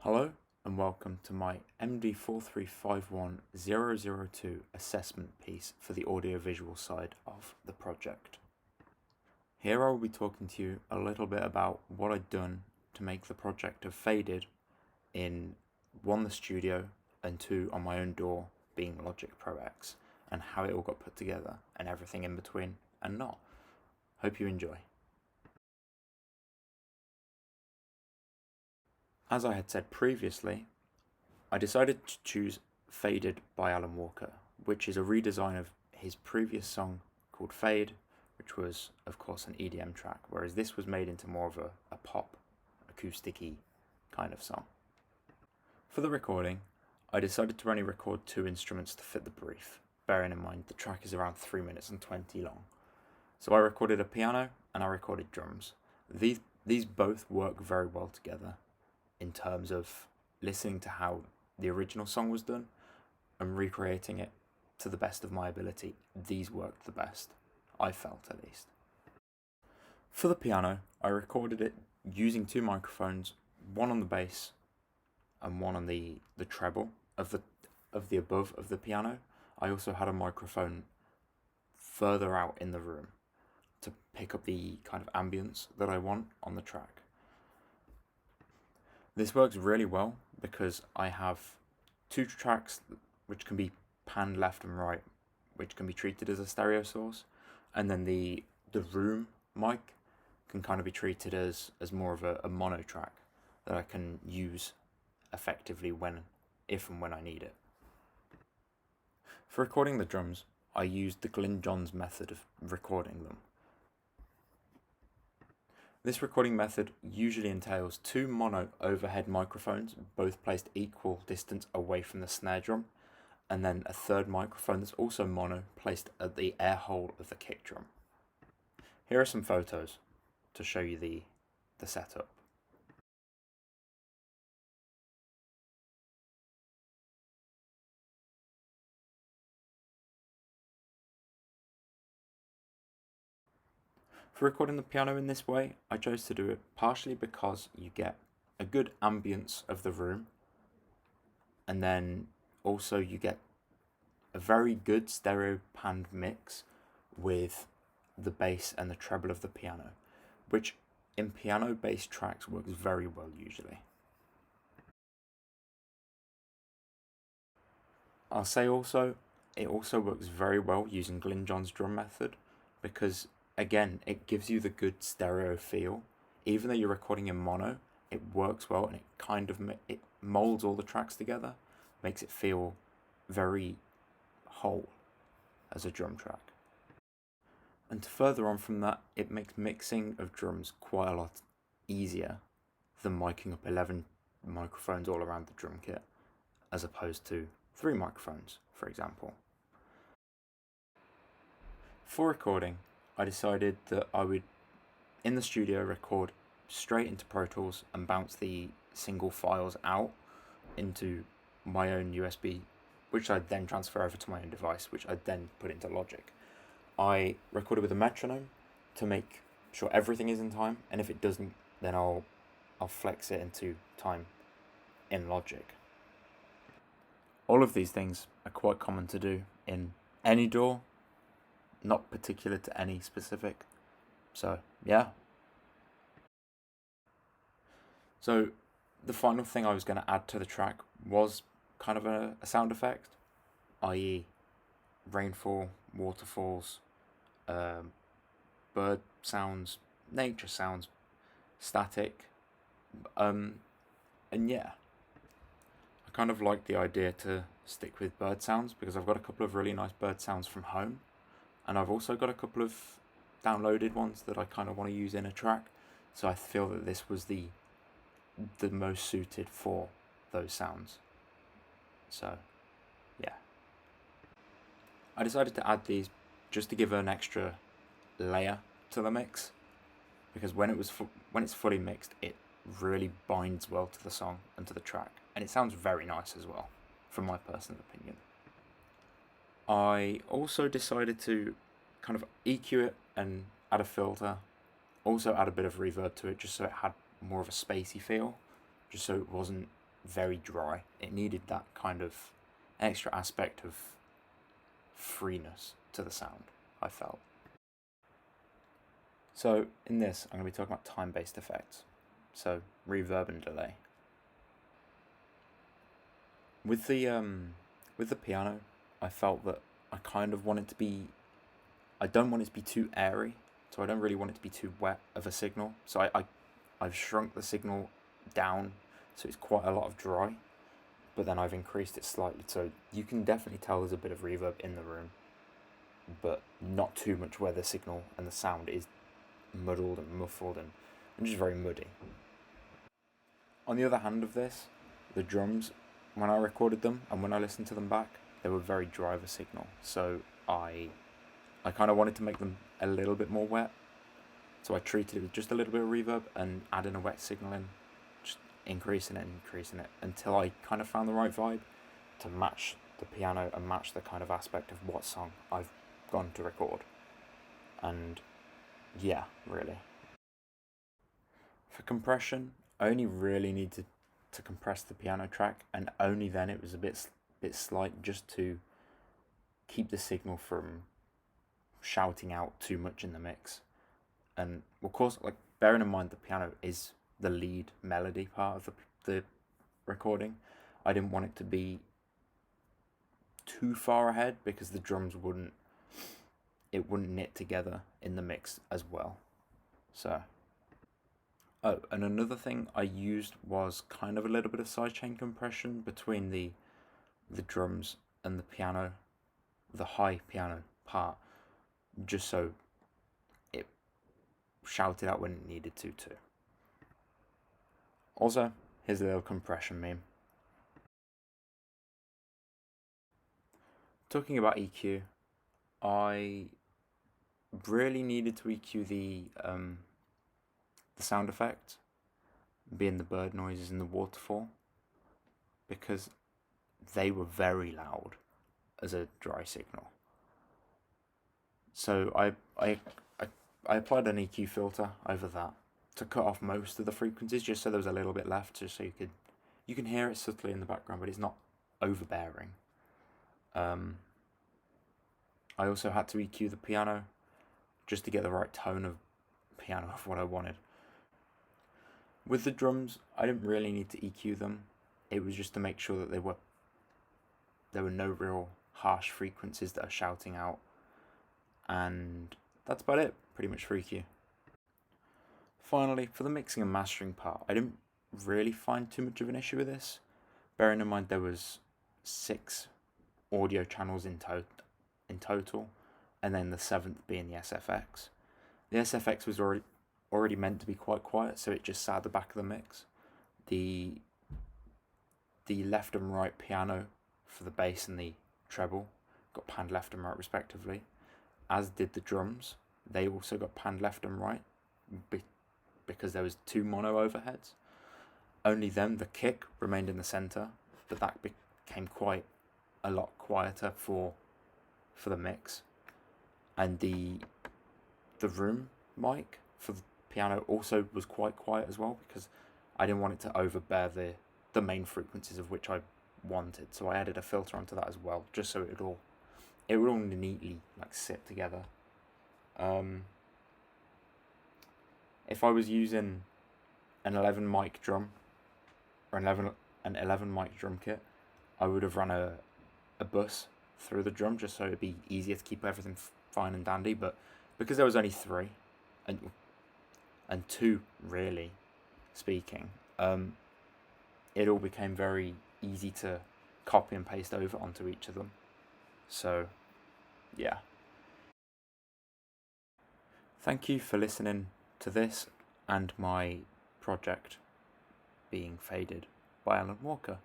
Hello and welcome to my MD4351 002 assessment piece for the audiovisual side of the project. Here I will be talking to you a little bit about what I'd done to make the project of Faded in 1, the studio, and 2, on my own DAW, being Logic Pro X, and how it all got put together and everything in between and not. Hope you enjoy. As I had said previously, I decided to choose Faded by Alan Walker, which is a redesign of his previous song called Fade, which was, of course, an EDM track, whereas this was made into more of a pop, acoustic-y kind of song. For the recording, I decided to only record 2 instruments to fit the brief, bearing in mind the track is around 3 minutes and 20 long. So I recorded a piano and I recorded drums. These both work very well together in terms of listening to how the original song was done and recreating it to the best of my ability. These worked the best, I felt at least. For the piano, I recorded it using 2 microphones, one on the bass and one on the treble of the above of the piano. I also had a microphone further out in the room to pick up the kind of ambience that I want on the track. This works really well because I have 2 tracks which can be panned left and right, which can be treated as a stereo source, and then the room mic can kind of be treated as more of a mono track that I can use effectively if and when I need it. For recording the drums, I used the Glyn Johns method of recording them. This recording method usually entails 2 mono overhead microphones, both placed equal distance away from the snare drum, and then a 3rd microphone that's also mono placed at the air hole of the kick drum. Here are some photos to show you the setup. For recording the piano in this way, I chose to do it partially because you get a good ambience of the room, and then also you get a very good stereo panned mix with the bass and the treble of the piano, which in piano-based tracks works very well usually. I'll say also, it also works very well using Glyn Johns' drum method because, again, it gives you the good stereo feel. Even though you're recording in mono, it works well and it molds all the tracks together, makes it feel very whole as a drum track. And to further on from that, it makes mixing of drums quite a lot easier than miking up 11 microphones all around the drum kit, as opposed to 3 microphones, for example. For recording, I decided that I would, in the studio, record straight into Pro Tools and bounce the single files out into my own USB, which I'd then transfer over to my own device, which I'd then put into Logic. I recorded with a metronome to make sure everything is in time, and if it doesn't, then I'll flex it into time in Logic. All of these things are quite common to do in any DAW, not particular to any specific. So, yeah. So, the final thing I was going to add to the track was kind of a sound effect, i.e. rainfall, waterfalls, bird sounds, nature sounds, static, and yeah. I kind of like the idea to stick with bird sounds because I've got a couple of really nice bird sounds from home, and I've also got a couple of downloaded ones that I kind of want to use in a track, so I feel that this was the most suited for those sounds. So, yeah. I decided to add these just to give an extra layer to the mix, because when it's fully mixed, it really binds well to the song and to the track, and it sounds very nice as well, from my personal opinion. I also decided to kind of EQ it and add a filter, also add a bit of reverb to it just so it had more of a spacey feel, just so it wasn't very dry. It needed that kind of extra aspect of freeness to the sound, I felt. So in this, I'm going to be talking about time-based effects. So reverb and delay. With the piano, I felt that I kind of want it to be. I don't want it to be too airy, so I don't really want it to be too wet of a signal. So I've shrunk the signal down, so it's quite a lot of dry. But then I've increased it slightly, so you can definitely tell there's a bit of reverb in the room, but not too much where the signal and the sound is muddled and muffled and just very muddy. On the other hand of this, the drums, when I recorded them and when I listened to them back, they were very dry of a signal. So I kind of wanted to make them a little bit more wet. So I treated it with just a little bit of reverb and adding a wet signal in, just increasing it until I kind of found the right vibe to match the piano and match the kind of aspect of what song I've gone to record. And yeah, really. For compression, I only really needed to compress the piano track, and only then it was a bit slight, just to keep the signal from shouting out too much in the mix. And of course, like, bearing in mind the piano is the lead melody part of the recording, I didn't want it to be too far ahead because the drums wouldn't knit together in the mix as well. So, oh, and another thing I used was kind of a little bit of sidechain compression between the drums and the piano, the high piano part, just so it shouted out when it needed to too. Also, here's a little compression meme. Talking about EQ, I really needed to EQ the sound effect, being the bird noises and the waterfall, because they were very loud as a dry signal. So I applied an EQ filter over that to cut off most of the frequencies, just so there was a little bit left, just so you can hear it subtly in the background, but it's not overbearing. I also had to EQ the piano just to get the right tone of piano of what I wanted. With the drums, I didn't really need to EQ them. It was just to make sure that there were no real harsh frequencies that are shouting out. And that's about it, pretty much, for EQ. Finally, for the mixing and mastering part, I didn't really find too much of an issue with this. Bearing in mind there was 6 audio channels in total, and then the 7th being the SFX. The SFX was already meant to be quite quiet, so it just sat at the back of the mix. The left and right piano for the bass and the treble got panned left and right respectively, as did the drums. They also got panned left and right because there was 2 mono overheads. Only then the kick remained in the center, but that became quite a lot quieter for the mix. And the room mic for the piano also was quite quiet as well, because I didn't want it to overbear the main frequencies of which I wanted. So I added a filter onto that as well, just so it would all neatly sit together. If I was using an 11 mic drum or an 11 mic drum kit, I would have run a bus through the drum just so it'd be easier to keep everything fine and dandy. But because there was only 3 and 2 really speaking, it all became very easy to copy and paste over onto each of them. So yeah, thank you for listening to this and my project being Faded by Alan Walker.